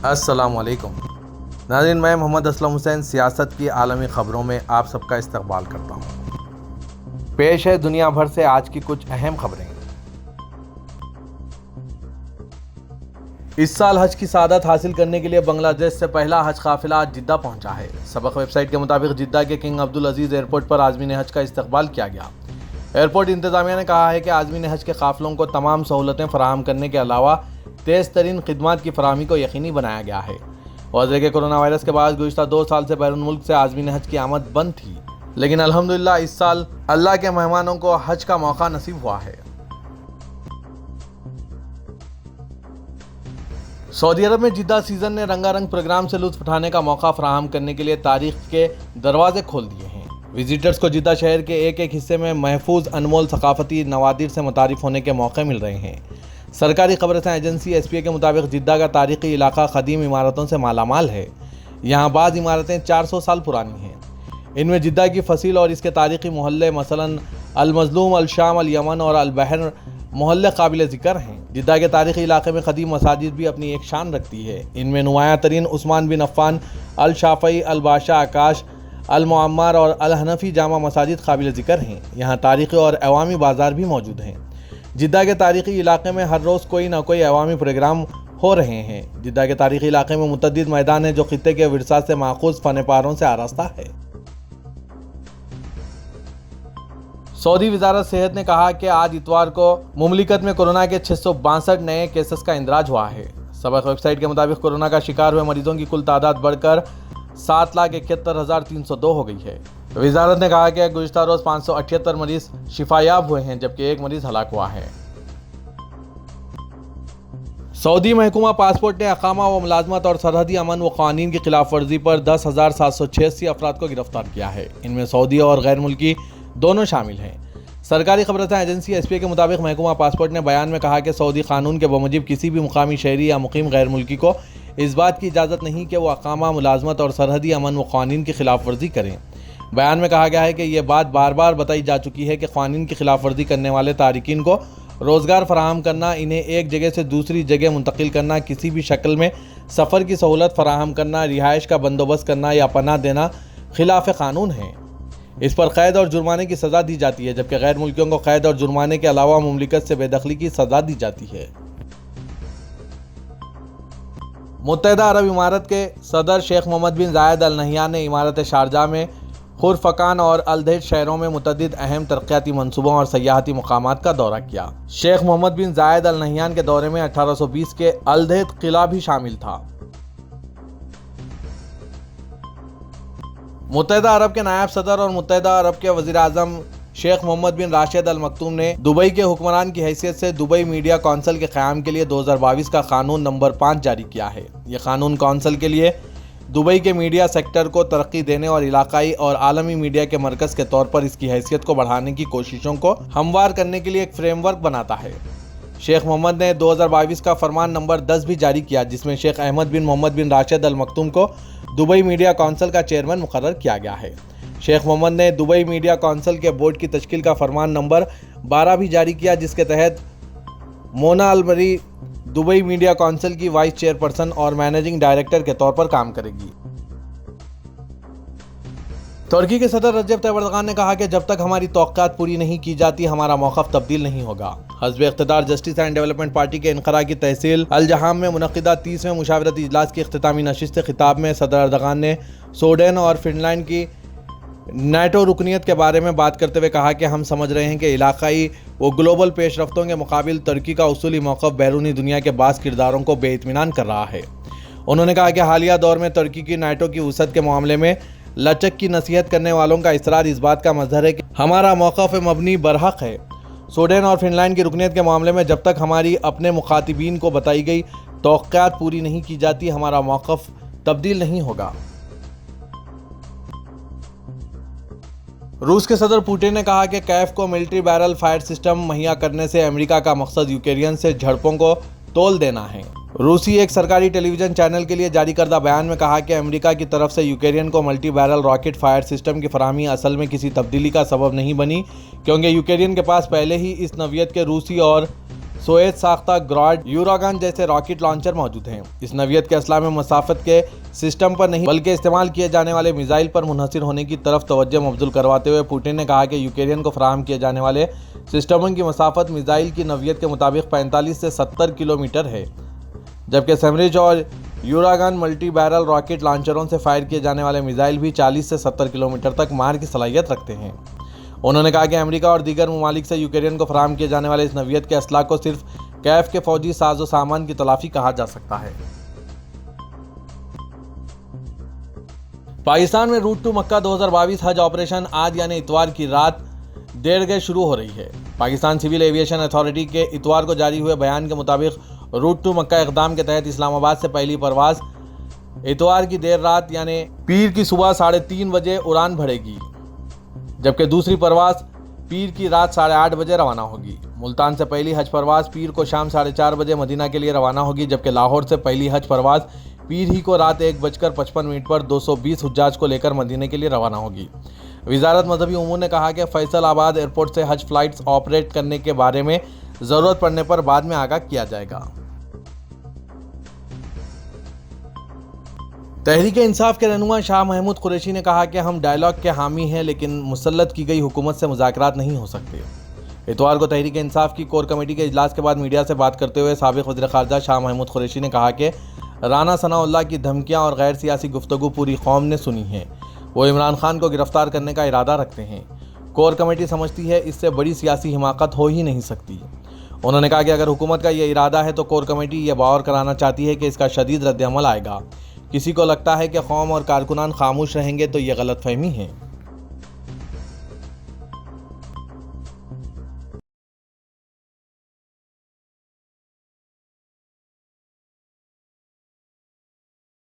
السلام علیکم ناظرین، میں محمد اسلم حسین سیاست کی عالمی خبروں میں آپ سب کا استقبال کرتا ہوں۔ پیش ہے دنیا بھر سے آج کی کچھ اہم خبریں۔ اس سال حج کی سعادت حاصل کرنے کے لیے بنگلہ دیش سے پہلا حج قافلہ آج جدہ پہنچا ہے۔ سبق ویب سائٹ کے مطابق جدہ کے کنگ عبدالعزیز ایئرپورٹ پر عازمین حج کا استقبال کیا گیا۔ ایئرپورٹ انتظامیہ نے کہا ہے کہ عازمین حج کے قافلوں کو تمام سہولتیں فراہم کرنے کے علاوہ تیز ترین خدمات کی فراہمی کو یقینی بنایا گیا ہے۔ واضح ہے کہ کورونا وائرس کے بعد گزشتہ 2 سال سے بیرون ملک سے عازمین حج کی آمد بند تھی، لیکن الحمدللہ اس سال اللہ کے مہمانوں کو حج کا موقع نصیب ہوا ہے۔ سعودی عرب میں جدہ سیزن نے رنگا رنگ پروگرام سے لطف اٹھانے کا موقع فراہم کرنے کے لیے تاریخ کے دروازے کھول دیے ہیں۔ وزٹرز کو جدہ شہر کے ایک ایک حصے میں محفوظ انمول ثقافتی نوادر سے متعارف ہونے کے موقع مل رہے ہیں۔ سرکاری خبررساں ایجنسی ایس پی اے کے مطابق جدہ کا تاریخی علاقہ قدیم عمارتوں سے مالا مال ہے۔ یہاں بعض عمارتیں 400 سال پرانی ہیں۔ ان میں جدہ کی فصیل اور اس کے تاریخی محلے مثلاً المظلوم، الشام، الیمن اور البحر محلے قابل ذکر ہیں۔ جدہ کے تاریخی علاقے میں قدیم مساجد بھی اپنی ایک شان رکھتی ہے۔ ان میں نمایاں ترین عثمان بن عفان، الشافعی، الباشا، آکاش، المعمر اور الحنفی جامع مساجد قابل ذکر ہیں۔ یہاں تاریخی اور عوامی بازار بھی موجود ہیں۔ جدہ کے تاریخی علاقے میں ہر روز کوئی نہ کوئی عوامی پروگرام ہو رہے ہیں۔ جدہ کے تاریخی علاقے میں متعدد میدان ہیں جو خطے کے ورثہ سے ماخوذ فن پاروں سے آراستہ ہے۔ سعودی وزارت صحت نے کہا کہ آج اتوار کو مملکت میں کورونا کے 662 نئے کیسز کا اندراج ہوا ہے۔ سبق ویب سائٹ کے مطابق کورونا کا شکار ہوئے مریضوں کی کل تعداد بڑھ کر 7,71,302 ہو گئی ہے۔ وزارت نے کہا کہ گزشتہ روز 578 مریض شفا یاب ہوئے ہیں جبکہ ایک مریض ہلاک ہوا ہے۔ سعودی محکمہ پاسپورٹ نے اقامہ و ملازمت اور سرحدی امن و قوانین کی خلاف ورزی پر 10,786 افراد کو گرفتار کیا ہے۔ ان میں سعودی اور غیر ملکی دونوں شامل ہیں۔ سرکاری خبررساں ایجنسی ایس پی اے کے مطابق محکمہ پاسپورٹ نے بیان میں کہا کہ سعودی قانون کے بموجب کسی بھی مقامی شہری یا مقیم غیر ملکی کو اس بات کی اجازت نہیں کہ وہ اقامہ، ملازمت اور سرحدی امن و قوانین کی خلاف ورزی کریں۔ بیان میں کہا گیا ہے کہ یہ بات بار بار بتائی جا چکی ہے کہ قوانین کی خلاف ورزی کرنے والے تارکین کو روزگار فراہم کرنا، انہیں ایک جگہ سے دوسری جگہ منتقل کرنا، کسی بھی شکل میں سفر کی سہولت فراہم کرنا، رہائش کا بندوبست کرنا یا پناہ دینا خلاف قانون ہے۔ اس پر قید اور جرمانے کی سزا دی جاتی ہے جبکہ غیر ملکیوں کو قید اور جرمانے کے علاوہ مملکت سے بے دخلی کی سزا دی جاتی ہے۔ متحدہ عرب امارات کے صدر شیخ محمد بن زائد ال نہیان نے امارت شارجہ میں خرفقان اور الدہیج شہروں میں متعدد اہم ترقیاتی منصوبوں اور سیاحتی مقامات کا دورہ کیا۔ شیخ محمد بن زائد ال نہیان کے دورے میں 1820 کے الدہیج قلعہ بھی شامل تھا۔ متحدہ عرب کے نائب صدر اور متحدہ عرب کے وزیر اعظم شیخ محمد بن راشد ال مکتوم نے دبئی کے حکمران کی حیثیت سے دبئی میڈیا کونسل کے قیام کے لیے 2022 کا قانون نمبر 5 جاری کیا ہے۔ یہ قانون کونسل کے لیے دبئی کے میڈیا سیکٹر کو ترقی دینے اور علاقائی اور عالمی میڈیا کے مرکز کے طور پر اس کی حیثیت کو بڑھانے کی کوششوں کو ہموار کرنے کے لیے ایک فریم ورک بناتا ہے۔ شیخ محمد نے 2022 کا فرمان نمبر 10 بھی جاری کیا جس میں شیخ احمد بن محمد بن راشد ال مکتوم کو دبئی میڈیا کونسل کا چیئرمین مقرر کیا گیا ہے۔ شیخ محمد نے دبئی میڈیا کونسل کے بورڈ کی تشکیل کا فرمان نمبر 12 بھی جاری کیا جس کے تحت مونا المری دبئی میڈیا کونسل کی وائس چیئرپرسن اور مینیجنگ ڈائریکٹر کے طور پر کام کرے گی۔ ترکی کے صدر رجب طیب اردوغان نے کہا کہ جب تک ہماری توقعات پوری نہیں کی جاتی ہمارا موقف تبدیل نہیں ہوگا۔ حزب اقتدار جسٹس اینڈ ڈیولپمنٹ پارٹی کے انقرہ کی تحصیل الجحام میں منعقدہ 30ویں مشاورتی اجلاس کی اختتامی نشست سے خطاب میں صدر اردوغان نے سویڈن اور فن لینڈ کی نیٹو رکنیت کے بارے میں بات کرتے ہوئے کہا کہ ہم سمجھ رہے ہیں کہ علاقائی و گلوبل پیش رفتوں کے مقابل ترکی کا اصولی موقف بیرونی دنیا کے بعض کرداروں کو بے اطمینان کر رہا ہے۔ انہوں نے کہا کہ حالیہ دور میں ترکی کی نیٹو کی وسعت کے معاملے میں لچک کی نصیحت کرنے والوں کا اصرار اس بات کا مظہر ہے کہ ہمارا موقف مبنی برحق ہے۔ سویڈن اور فن لینڈ کی رکنیت کے معاملے میں جب تک ہماری اپنے مخاطبین کو بتائی گئی توقعات پوری نہیں کی جاتی ہمارا موقف تبدیل نہیں ہوگا۔ روس کے صدر پوٹن نے کہا کہ کیف کو ملٹری بیرل فائر سسٹم مہیا کرنے سے امریکہ کا مقصد یوکرین سے جھڑپوں کو تول دینا ہے۔ روسی ایک سرکاری ٹیلی ویژن چینل کے لیے جاری کردہ بیان میں کہا کہ امریکہ کی طرف سے یوکرین کو multi barrel rocket fire system کی فراہمی اصل میں کسی تبدیلی کا سبب نہیں بنی کیونکہ یوکرین کے پاس پہلے ہی اس نوعیت کے روسی اور سویت ساختہ گراڈ یوراگن جیسے راکٹ لانچر موجود ہیں۔ اس نوعیت کے اسلحہ میں مسافت کے سسٹم پر نہیں بلکہ استعمال کیے جانے والے میزائل پر منحصر ہونے کی طرف توجہ مبذول کرواتے ہوئے پوٹن نے کہا کہ یوکرین کو فراہم کیے جانے والے سسٹموں کی مسافت میزائل کی نوعیت کے مطابق 45 سے 70 کلومیٹر ہے، جبکہ سیمرچ اور یوراگن ملٹی بیرل راکٹ لانچروں سے فائر کیے جانے والے میزائل بھی 40 سے 70 کلومیٹر تک مار کی صلاحیت رکھتے ہیں۔ انہوں نے کہا کہ امریکہ اور دیگر ممالک سے یوکرین کو فراہم کیے جانے والے اس نوعیت کے اسلحہ کو صرف کیف کے فوجی ساز و سامان کی تلافی کہا جا سکتا ہے۔ پاکستان میں روٹ ٹو مکہ 2022 حج آپریشن آج یعنی اتوار کی رات 1:30 شروع ہو رہی ہے۔ پاکستان سول ایویشن اتھارٹی کے اتوار کو جاری ہوئے بیان کے مطابق روٹ ٹو مکہ اقدام کے تحت اسلام آباد سے پہلی پرواز اتوار کی دیر رات یعنی پیر کی صبح 3:30 بجے اڑان بھرے گی، جبکہ دوسری پرواز پیر کی رات 8:30 بجے روانہ ہوگی۔ ملتان سے پہلی حج پرواز پیر کو شام 4:30 بجے مدینہ کے لیے روانہ ہوگی، جبکہ لاہور سے پہلی حج پرواز پیر ہی کو رات 1:55 پر 220 حجاج کو لے کر مدینہ کے لیے روانہ ہوگی۔ وزارت مذہبی امور نے کہا کہ فیصل آباد ایئرپورٹ سے حج فلائٹس آپریٹ کرنے کے بارے میں ضرورت پڑنے پر بعد میں آگاہ کیا جائے گا۔ تحریک انصاف کے رہنما شاہ محمود قریشی نے کہا کہ ہم ڈائیلاگ کے حامی ہیں لیکن مسلط کی گئی حکومت سے مذاکرات نہیں ہو سکتے۔ اتوار کو تحریک انصاف کی کور کمیٹی کے اجلاس کے بعد میڈیا سے بات کرتے ہوئے سابق وزیر خارجہ شاہ محمود قریشی نے کہا کہ رانا ثناء اللہ کی دھمکیاں اور غیر سیاسی گفتگو پوری قوم نے سنی ہے۔ وہ عمران خان کو گرفتار کرنے کا ارادہ رکھتے ہیں۔ کور کمیٹی سمجھتی ہے اس سے بڑی سیاسی حماقت ہو ہی نہیں سکتی۔ انہوں نے کہا کہ اگر حکومت کا یہ ارادہ ہے تو کور کمیٹی یہ باور کرانا چاہتی ہے کہ اس کا شدید رد عمل آئے گا۔ کسی کو لگتا ہے کہ قوم اور کارکنان خاموش رہیں گے تو یہ غلط فہمی ہے۔